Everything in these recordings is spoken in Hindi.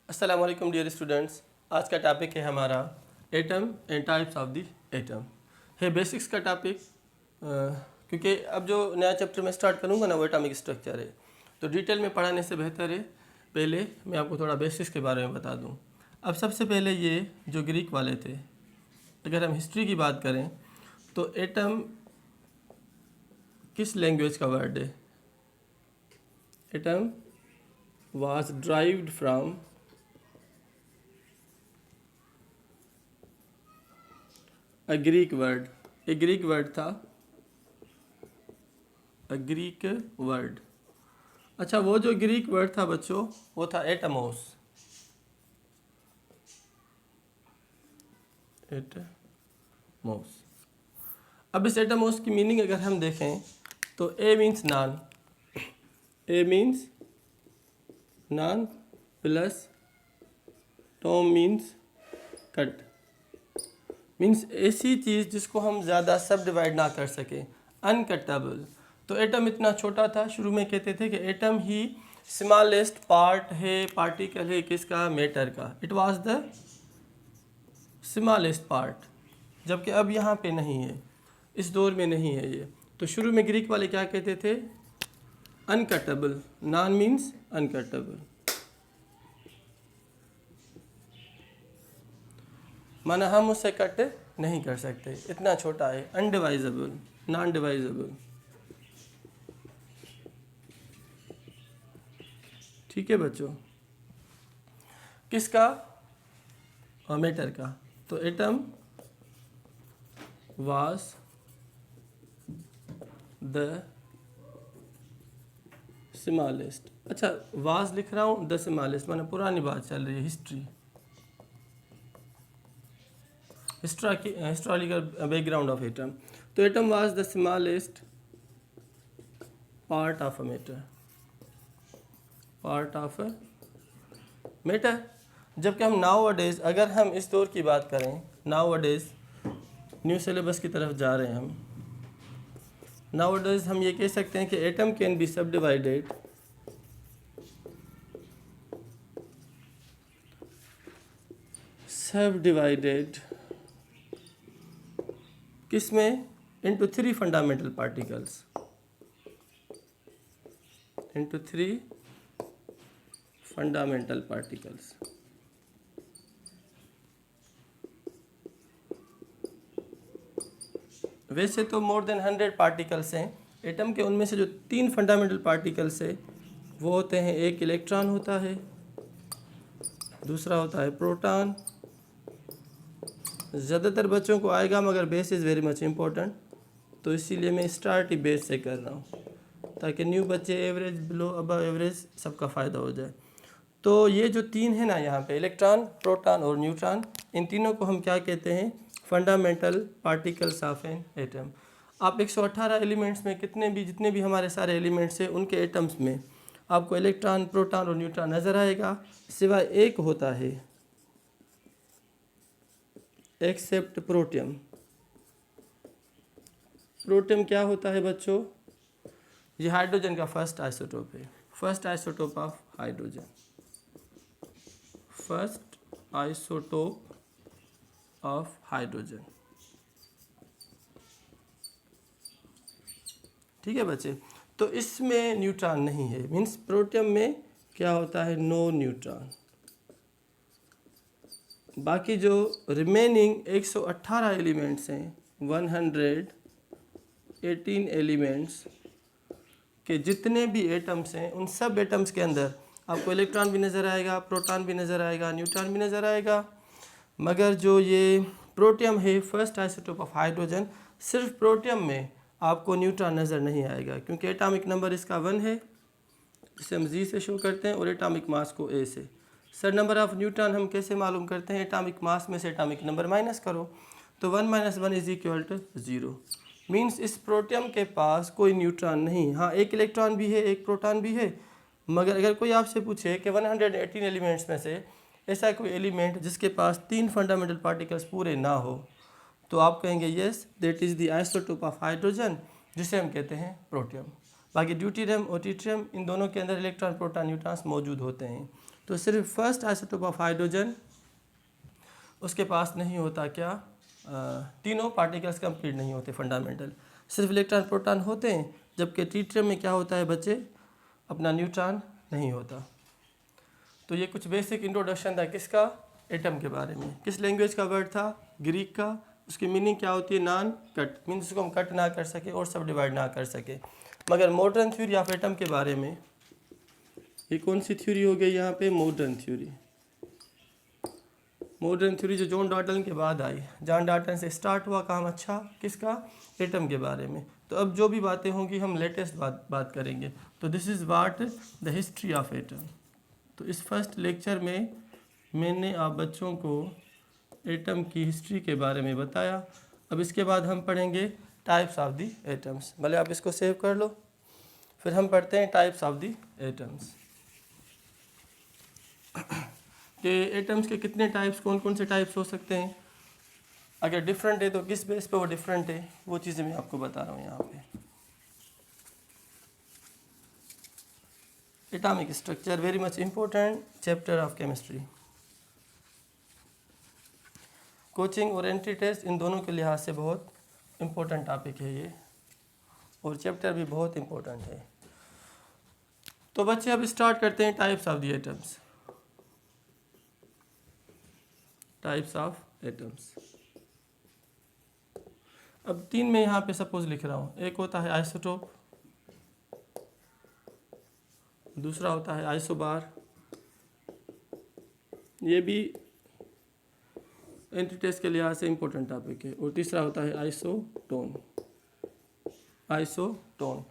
अस्सलाम वालेकुम डियर स्टूडेंट्स। आज का टॉपिक है हमारा atom and types of the atom है। बेसिक्स का टॉपिक, क्योंकि अब जो नया चैप्टर मैं स्टार्ट करूँगा ना वो एटॉमिक स्ट्रक्चर है, तो डिटेल में पढ़ाने से बेहतर है पहले मैं आपको थोड़ा बेसिक्स के बारे में बता दूँ। अब सबसे पहले ये जो ग्रीक वाले थे, अगर हम हिस्ट्री की बात करें तो एटम किस लैंग्वेज का वर्ड है? Atom was derived from a Greek word. एक ग्रीक वर्ड था, अ ग्रीक वर्ड। अच्छा, वो जो ग्रीक वर्ड था बच्चों, वो था एटमोस। एटमोस। अब इस एटमोस की मीनिंग अगर हम देखें तो a means non, a means non plus tom means cut, means ऐसी चीज़ जिसको हम ज़्यादा सब डिवाइड ना कर सके, अनकटेबल। तो एटम इतना छोटा था, शुरू में कहते थे कि एटम ही स्मॉलेस्ट पार्ट है, पार्टिकल है किसका? मैटर का। It was the smallest part, जबकि अब यहाँ पे नहीं है, इस दौर में नहीं है ये। तो शुरू में ग्रीक वाले क्या कहते थे? अनकटेबल। नॉन मीन्स अनकटेबल, माना हम उससे कट नहीं कर सकते, इतना छोटा है। अनडिवाइजेबल, नॉन डिवाइजेबल। ठीक है बच्चों, किसका? मैटर का। तो एटम वाज द स्मॉलेस्ट। अच्छा, वाज लिख रहा हूँ, द स्मॉलेस्ट माना पुरानी बात चल रही है, history, historical background of atom. तो atom was the smallest part of a matter, part of a matter. जबकि हम नाउ डेज, अगर हम इस दौर की बात करें, नाउ डेज न्यू सिलेबस की तरफ जा रहे हैं हम, नाउ डेज हम ये कह सकते हैं कि एटम कैन बी सब डिवाइडेड किसमें? Into three fundamental particles, into three fundamental particles. वैसे तो मोर देन 100 पार्टिकल्स हैं एटम के, उनमें से जो तीन फंडामेंटल पार्टिकल्स है वो होते हैं, एक इलेक्ट्रॉन होता है, दूसरा होता है प्रोटॉन। ज़्यादातर बच्चों को आएगा, मगर base is very much important, तो इसीलिए मैं स्टार्ट ही बेस से कर रहा हूँ ताकि न्यू बच्चे एवरेज, बिलो, अबव एवरेज सबका फ़ायदा हो जाए। तो ये जो तीन है ना यहाँ पे, इलेक्ट्रॉन, प्रोटॉन और न्यूट्रॉन, इन तीनों को हम क्या कहते हैं? Fundamental particles of an atom. आप 118 एलिमेंट्स में जितने भी हमारे सारे एलिमेंट्स हैं उनके एटम्स में आपको इलेक्ट्रॉन, प्रोटॉन और न्यूट्रॉन नज़र आएगा, सिवाय एक होता है, एक्सेप्ट प्रोटियम। प्रोटियम क्या होता है बच्चों? ये हाइड्रोजन का फर्स्ट आइसोटोप है, first isotope of hydrogen, first isotope of hydrogen. ठीक है बच्चे, तो इसमें न्यूट्रॉन नहीं है, मीन्स प्रोटियम में क्या होता है? No neutron. बाकी जो रिमेनिंग 118 एलिमेंट्स हैं, 118 एलिमेंट्स के जितने भी एटम्स हैं, उन सब एटम्स के अंदर आपको इलेक्ट्रॉन भी नज़र आएगा, प्रोटॉन भी नज़र आएगा, न्यूट्रॉन भी नज़र आएगा। मगर जो ये प्रोटियम है, फर्स्ट आइसोटोप ऑफ हाइड्रोजन, सिर्फ प्रोटियम में आपको न्यूट्रॉन नज़र नहीं आएगा, क्योंकि एटॉमिक नंबर इसका 1 है, जिसे हम जी से शो करते हैं, और एटॉमिक मास को ए से। सर नंबर ऑफ न्यूट्रॉन हम कैसे मालूम करते हैं? एटॉमिक मास में से एटॉमिक नंबर माइनस करो, तो 1 - 1 इज इक्वल टू 0। मीन्स इस प्रोटियम के पास कोई न्यूट्रॉन नहीं। हाँ, एक इलेक्ट्रॉन भी है, एक प्रोटॉन भी है, मगर अगर कोई आपसे पूछे कि 118 एलिमेंट्स में से ऐसा कोई एलिमेंट जिसके पास तीन फंडामेंटल पार्टिकल्स पूरे ना हो, तो आप कहेंगे yes, that is the isotope of hydrogen, जिसे हम कहते हैं प्रोटियम। बाकी ड्यूटेरियम और ट्रिटियम, इन दोनों के अंदर इलेक्ट्रॉन, प्रोटॉन, न्यूट्रॉन्स मौजूद होते हैं। तो सिर्फ फर्स्ट आइसोटोप ऑफ हाइड्रोजन उसके पास नहीं होता क्या, तीनों पार्टिकल्स कंप्लीट नहीं होते फंडामेंटल, सिर्फ इलेक्ट्रॉन प्रोटॉन होते हैं, जबकि ट्रिटियम में क्या होता है बच्चे, अपना न्यूट्रॉन नहीं होता। तो ये कुछ बेसिक इंट्रोडक्शन था किसका, एटम के बारे में। किस लैंग्वेज का वर्ड था, ग्रीक का। उसकी मीनिंग क्या होती है, नॉन कट, मीन्स उसको हम कट ना कर सके और सब डिवाइड ना कर सके। मगर मॉडर्न थ्योरी ऑफ एटम के बारे में, ये कौन सी थ्योरी हो गई यहाँ पे, मॉडर्न थ्योरी। मॉडर्न थ्योरी जो जॉन डाल्टन के बाद आई, जॉन डाल्टन से स्टार्ट हुआ काम, अच्छा किसका, एटम के बारे में। तो अब जो भी बातें होंगी हम लेटेस्ट बात करेंगे। तो this is what the history of atom. तो इस फर्स्ट लेक्चर में मैंने आप बच्चों को एटम की हिस्ट्री के बारे में बताया। अब इसके बाद हम पढ़ेंगे टाइप्स ऑफ दी एटम्स। भले आप इसको सेव कर लो, फिर हम पढ़ते हैं टाइप्स ऑफ दी एटम्स। कि एटम्स के कितने टाइप्स, कौन कौन से टाइप्स हो सकते हैं, अगर डिफरेंट है तो किस बेस पे वो डिफरेंट है, वो चीज़ें मैं आपको बता रहा हूँ यहाँ पे। Atomic structure, very much important chapter of chemistry. Coaching और एंट्री टेस्ट इन दोनों के लिहाज से बहुत इम्पोर्टेंट टॉपिक है ये, और चैप्टर भी बहुत इम्पोर्टेंट है। तो बच्चे अब स्टार्ट करते हैं types of the atoms. Types of atoms, अब 3 में यहाँ पे सपोज लिख रहा हूँ। एक होता है आइसोटोप, दूसरा होता है आइसोबार, ये भी एंट्री टेस्ट के लिहाज से इम्पोर्टेंट टॉपिक है, और तीसरा होता है आइसोटोन। आइसोटोन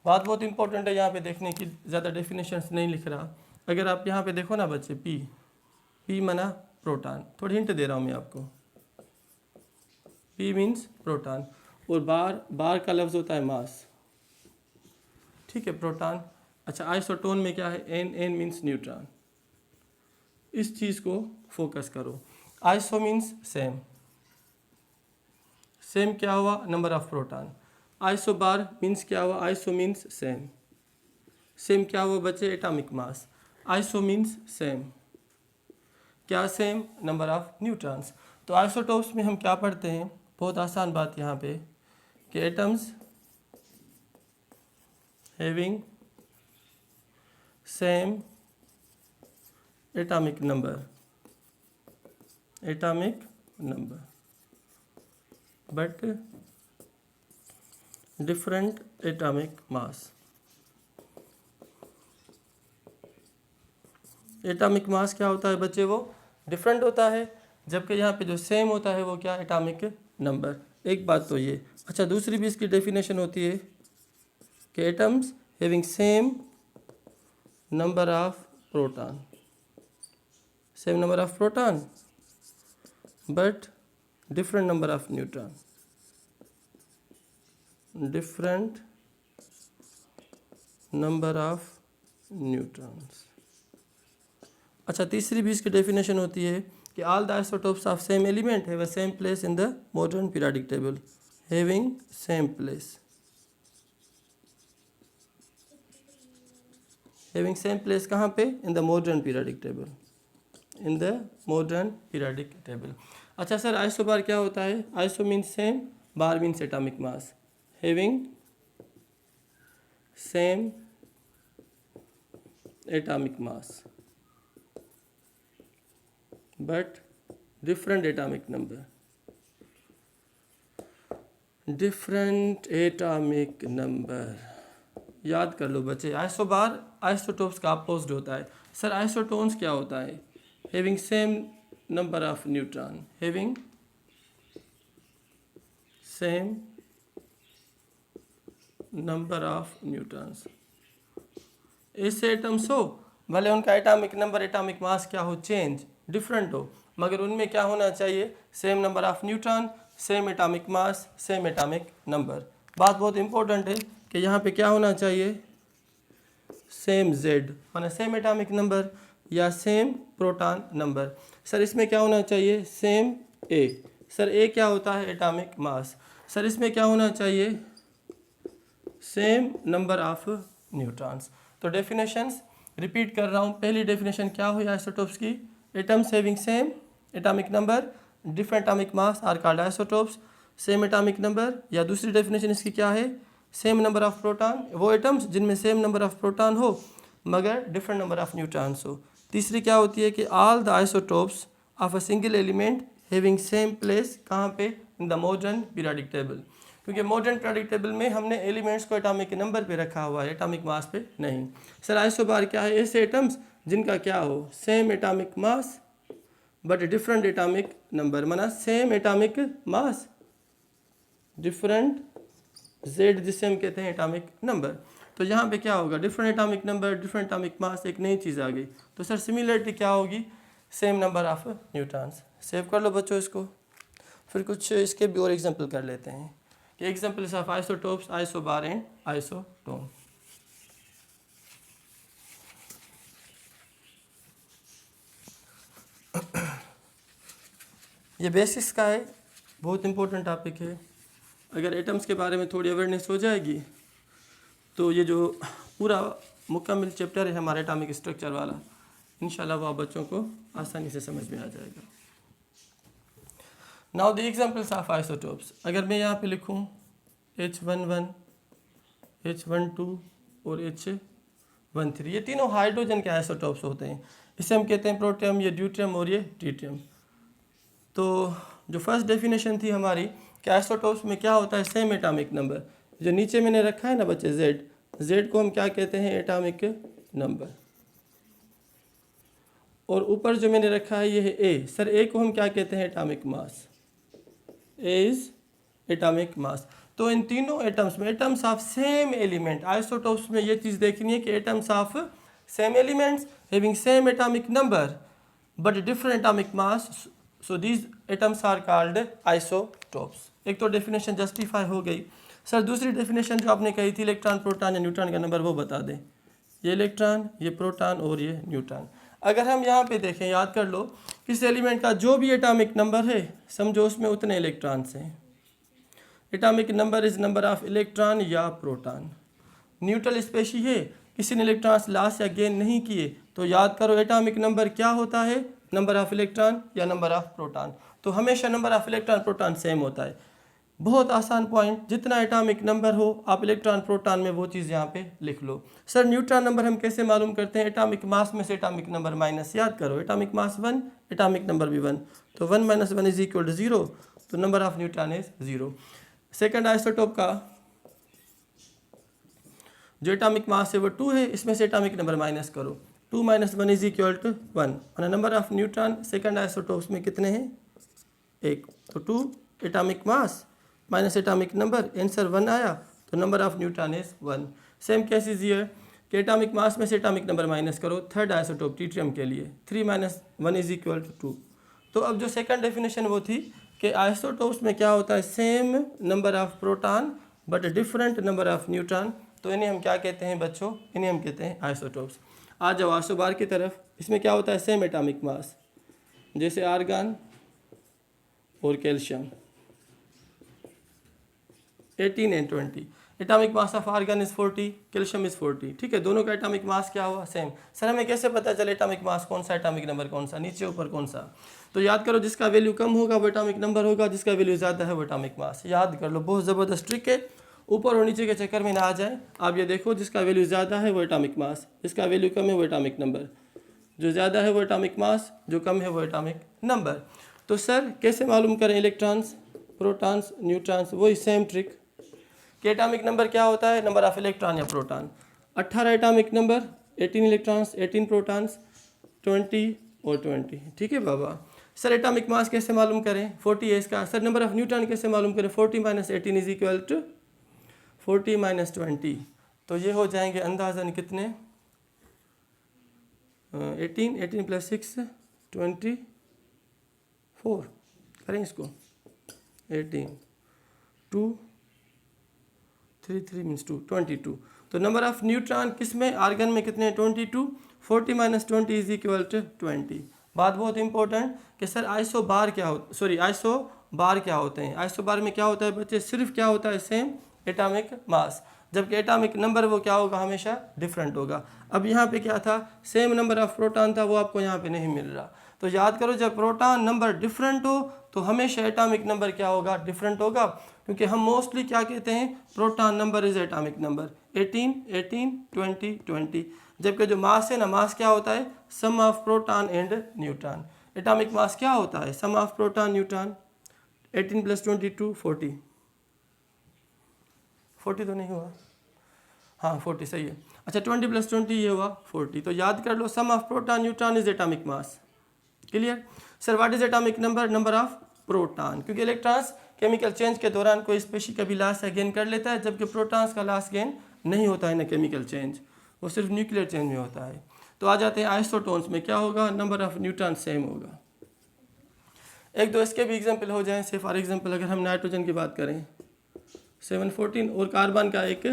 बात बहुत इंपॉर्टेंट है यहाँ पे देखने की, ज़्यादा डेफिनेशंस नहीं लिख रहा। अगर आप यहाँ पे देखो ना बच्चे, पी मना प्रोटॉन, थोड़ी हिंट दे रहा हूँ मैं आपको। पी मीन्स प्रोटॉन, और बार का लफ्ज़ होता है मास, ठीक है, प्रोटॉन। अच्छा, आइसोटोन में क्या है, एन मीन्स न्यूट्रॉन। इस चीज़ को फोकस करो। आइसो मीन्स सेम, सेम क्या हुआ, number of proton. Isobar means क्या हुआ, आइसो मीन्स सेम, सेम क्या हुआ बच्चे, atomic mass. Iso means same, क्या सेम, नंबर ऑफ न्यूट्रॉन्स। तो आइसोटोप्स में हम क्या पढ़ते हैं, बहुत आसान बात यहाँ पे, कि atoms having same atomic number, but different atomic mass. Atomic mass क्या होता है बच्चे, वो डिफरेंट होता है, जबकि यहाँ पे जो सेम होता है वो क्या, एटॉमिक नंबर। एक बात तो ये। अच्छा, दूसरी भी इसकी डेफिनेशन होती है कि atoms having same number of proton, same number of proton but different number of neutron, different number of neutrons. अच्छा, तीसरी भी इसकी डेफिनेशन होती है कि all the isotopes of same element have a same place in the modern periodic table, having same place, having same place कहाँ पे, in the modern periodic table, in the modern periodic table. अच्छा सर, आइसोबार क्या होता है, iso means same, bar means atomic mass, having same atomic mass but different atomic number, different atomic number. याद कर लो बच्चे, आइसोबार आइसोटोप्स का अपोजिट होता है। सर आइसोटोन्स क्या होता है, having same number of neutron, having same number of neutrons. ऐसे एटम्स हो, भले उनका एटॉमिक नंबर, एटॉमिक मास क्या हो, चेंज, डिफरेंट हो, मगर उनमें क्या होना चाहिए, same number of neutron, same atomic mass, same atomic number. बात बहुत इंपॉर्टेंट है कि यहाँ पे क्या होना चाहिए, सेम जेड, माना सेम एटॉमिक नंबर या सेम प्रोटॉन नंबर। सर इसमें क्या होना चाहिए, सेम ए। सर ए क्या होता है, एटॉमिक मास। सर इसमें क्या होना चाहिए, सेम नंबर ऑफ न्यूट्रॉन्स। तो डेफिनेशंस, रिपीट कर रहा हूँ, पहली डेफिनेशन क्या हुई आइसोटोप्स की? Atoms having same atomic number different atomic mass are called isotopes. Same atomic number, या दूसरी डेफिनेशन इसकी क्या है? सेम नंबर ऑफ प्रोटॉन, वो एटम्स जिनमें सेम नंबर ऑफ प्रोटॉन हो मगर डिफरेंट नंबर ऑफ न्यूट्रॉन्स हो। तीसरी क्या होती है कि all the isotopes of a single element having same place, कहाँ पे? In the modern periodic table, क्योंकि मॉडर्न पीरियोडिक टेबल में हमने एलिमेंट्स को एटॉमिक नंबर पे रखा हुआ है, एटॉमिक मास पे नहीं। सर आइसोबार क्या है? ऐसे एटम्स जिनका क्या हो? Same atomic mass but different atomic number, माना same atomic mass different Z, जिसे हम कहते हैं एटॉमिक नंबर। तो यहाँ पे क्या होगा? Different atomic number different atomic मास, एक नई चीज़ आ गई। तो सर सिमिलरिटी क्या होगी? Same number of neutrons. Save कर लो बच्चों इसको। फिर कुछ इसके भी और एग्जांपल कर लेते हैं कि examples of isotopes, isobar and isotone. ये बेसिस का है, बहुत इंपॉर्टेंट टॉपिक है। अगर एटम्स के बारे में थोड़ी अवेयरनेस हो जाएगी तो ये जो पूरा मुकम्मल चैप्टर है हमारे एटॉमिक स्ट्रक्चर वाला, इंशाल्लाह वो बच्चों को आसानी से समझ में आ जाएगा। Now the examples of isotopes, अगर मैं यहाँ पे लिखूँ H11, H12 और H13, ये तीनों हाइड्रोजन के आइसोटोप्स होते हैं। इसे हम कहते हैं प्रोटियम, ये ड्यूटियम और ये ट्रीटियम। तो जो फर्स्ट डेफिनेशन थी हमारी कि आइसोटोप्स में क्या होता है? Same atomic number. जो नीचे मैंने रखा है ना बच्चे जेड को हम क्या कहते हैं? Atomic number. और ऊपर जो मैंने रखा है ये है ए। सर ए को हम क्या कहते हैं? Atomic mass. A is atomic mass. तो इन तीनों एटम्स में atoms of same element, isotopes में ये चीज़ देखनी है कि atoms of same elements having same atomic number but different atomic mass, so these atoms are called isotopes. एक तो डेफिनेशन जस्टिफाई हो गई। सर दूसरी डेफिनेशन जो आपने कही थी इलेक्ट्रॉन प्रोटॉन या न्यूट्रॉन का नंबर, वो बता दें। ये इलेक्ट्रॉन, ये प्रोटॉन और ये न्यूट्रॉन। अगर हम यहाँ पे देखें, याद कर लो, किस एलिमेंट का जो भी एटॉमिक नंबर है समझो उसमें उतने इलेक्ट्रॉन्स हैं। Atomic number is number of electron या प्रोटॉन। न्यूट्रल स्पेशी है, किसी ने इलेक्ट्रॉन्स लॉस या गेन नहीं किए, तो याद करो एटॉमिक नंबर क्या होता है? नंबर ऑफ इलेक्ट्रॉन या नंबर ऑफ प्रोटॉन। तो हमेशा number of electron proton same होता है। बहुत आसान पॉइंट, जितना एटॉमिक नंबर हो आप इलेक्ट्रॉन प्रोटॉन में वो चीज़ यहाँ पे लिख लो। सर न्यूट्रॉन नंबर हम कैसे मालूम करते हैं? एटॉमिक मास में से एटॉमिक नंबर माइनस। याद करो एटॉमिक मास 1, एटॉमिक नंबर भी 1, तो 1 - 1 इज इक्वल टू 0, तो number of neutron is 0। Second isotope का जो एटॉमिक मास है वो 2 है, इसमें से एटॉमिक नंबर माइनस करो, 2 - 1 इज इक्वल टू 1, और number of neutron second isotopes में कितने हैं? 1। तो 2 atomic mass minus atomic number, answer 1 आया, तो number of neutron is 1। Same case is here कि एटॉमिक मास में से एटॉमिक नंबर माइनस करो, थर्ड आइसोटोप ट्रीटियम के लिए 3 - 1 इज इक्वल टू 2। तो अब जो सेकंड डेफिनेशन वो थी कि आइसोटोप्स में क्या होता है? Same number of proton but different number of neutron. तो इन्हें हम क्या कहते हैं बच्चों? इन्हें हम कहते हैं आइसोटोप्स। आ जाओ आइसोबार की तरफ। इसमें क्या होता है? सेम एटॉमिक मास, जैसे आर्गन और calcium 18 and 20। Atomic mass of argon is 40, calcium is 40। ठीक है, दोनों का एटॉमिक मास क्या हुआ? सेम। सर हमें कैसे पता चले एटॉमिक मास कौन सा, एटॉमिक नंबर कौन सा, नीचे ऊपर कौन सा? तो याद करो जिसका वैल्यू कम होगा वो एटॉमिक नंबर होगा, जिसका वैल्यू ज़्यादा है वो एटॉमिक मास। याद कर लो, बहुत ज़बरदस्त ट्रिक है, ऊपर और नीचे के चक्कर में ना आ जाए। आप ये देखो, जिसका वैल्यू ज़्यादा है वो एटॉमिक मास, जिसका वैल्यू कम है वो एटॉमिक नंबर, जो ज़्यादा है वो एटॉमिक मास, जो कम है वो एटॉमिक नंबर। तो सर कैसे मालूम करें इलेक्ट्रॉन्स, प्रोटॉन्स, न्यूट्रॉन्स? वही सेम ट्रिक कि एटॉमिक नंबर क्या होता है? नंबर ऑफ इलेक्ट्रॉन या proton. 18 atomic number, 18 electrons, 18 protons, 20 और 20। ठीक है बाबा। सर एटॉमिक मास कैसे मालूम करें? 40 है इसका। सर नंबर ऑफ न्यूट्रॉन कैसे मालूम करें? 40 - 18 इज इक्वल टू 40 - 20। तो ये हो जाएंगे अंदाज़न कितने? 18 + 6 24। करें इसको 18 2 3 3 मीन्स 2 22। तो नंबर ऑफ न्यूट्रॉन किस में? आर्गन में कितने? 22। 40 - 20 इज इक्वल टू 20। बात बहुत इंपॉर्टेंट कि सर आइसोबार क्या होता, सॉरी आइसोबार क्या होते हैं? आइसोबार में क्या होता है बच्चे? सिर्फ क्या होता है? सेम एटॉमिक मास। जबकि एटॉमिक नंबर वो क्या होगा, हमेशा डिफरेंट होगा। अब यहाँ पे क्या था, सेम नंबर ऑफ प्रोटॉन था, वो आपको यहाँ पे नहीं मिल रहा। तो याद करो जब प्रोटॉन नंबर डिफरेंट हो तो हमेशा एटॉमिक नंबर क्या होगा, डिफरेंट होगा, क्योंकि हम मोस्टली क्या कहते हैं, proton number is atomic number 18 18 20 20। जबकि जो मास है ना, मास क्या होता है, sum of proton and neutron. Atomic mass क्या होता है, सम ऑफ प्रोटॉन न्यूट्रॉन। 18 + 22 40, 40 तो नहीं हुआ, हाँ 40 सही है। अच्छा 20 + 20 ये हुआ 40। तो याद कर लो sum of proton neutron is atomic mass. Clear. Sir what is atomic number, number of proton, क्योंकि इलेक्ट्रॉन्स केमिकल चेंज के दौरान कोई स्पेशी कभी लॉस या गेन कर लेता है, जबकि प्रोटॉन्स का लॉस गेन नहीं होता है ना केमिकल चेंज, वो सिर्फ न्यूक्लियर चेंज में होता है। तो आ जाते हैं आइसोटोन्स में, क्या होगा, नंबर ऑफ न्यूट्रॉन सेम होगा। एक दो इसके भी एग्जाम्पल हो जाएं, से फॉर एग्जाम्पल अगर हम नाइट्रोजन की बात करें 714, और कार्बन का एक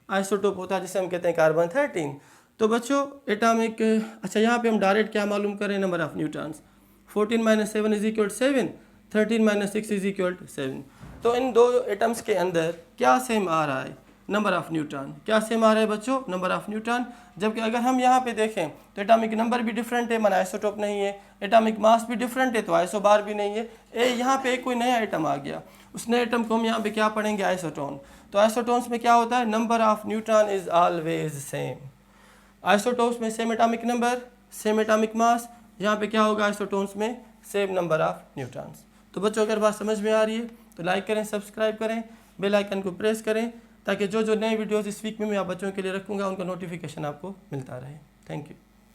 आइसोटोप होता है जिसे हम कहते हैं कार्बन 13। तो बच्चों एटॉमिक, अच्छा यहाँ पे हम डायरेक्ट क्या मालूम करें, नंबर ऑफ न्यूट्रॉन्स। 14 - 7 = 7, 13 - 6 = 7। तो इन दो एटम्स के अंदर क्या सेम आ रहा है, नंबर ऑफ न्यूट्रॉन। क्या सेम आ रहा है बच्चों, नंबर ऑफ न्यूट्रॉन। जबकि अगर हम यहाँ पे देखें तो एटॉमिक नंबर भी डिफरेंट है, मन आइसोटोप नहीं है। एटॉमिक मास भी डिफरेंट है, तो आइसोबार भी नहीं है। यहाँ पे कोई नया आइटम आ गया, उस नए आइटम को हम यहाँ पे क्या पढ़ेंगे, आइसोटोन। तो आइसोटोन्स में क्या होता है, number of neutron is always same. Isotones में same atomic number, same atomic mass, यहाँ पे क्या होगा, आइसोटोन्स में सेम नंबर ऑफ न्यूट्रॉन्स। तो बच्चों अगर बात समझ में आ रही है तो लाइक करें, सब्सक्राइब करें, बेल आइकन को प्रेस करें, ताकि जो जो नए वीडियोस इस वीक में मैं आप बच्चों के लिए रखूँगा उनका नोटिफिकेशन आपको मिलता रहे। Thank you.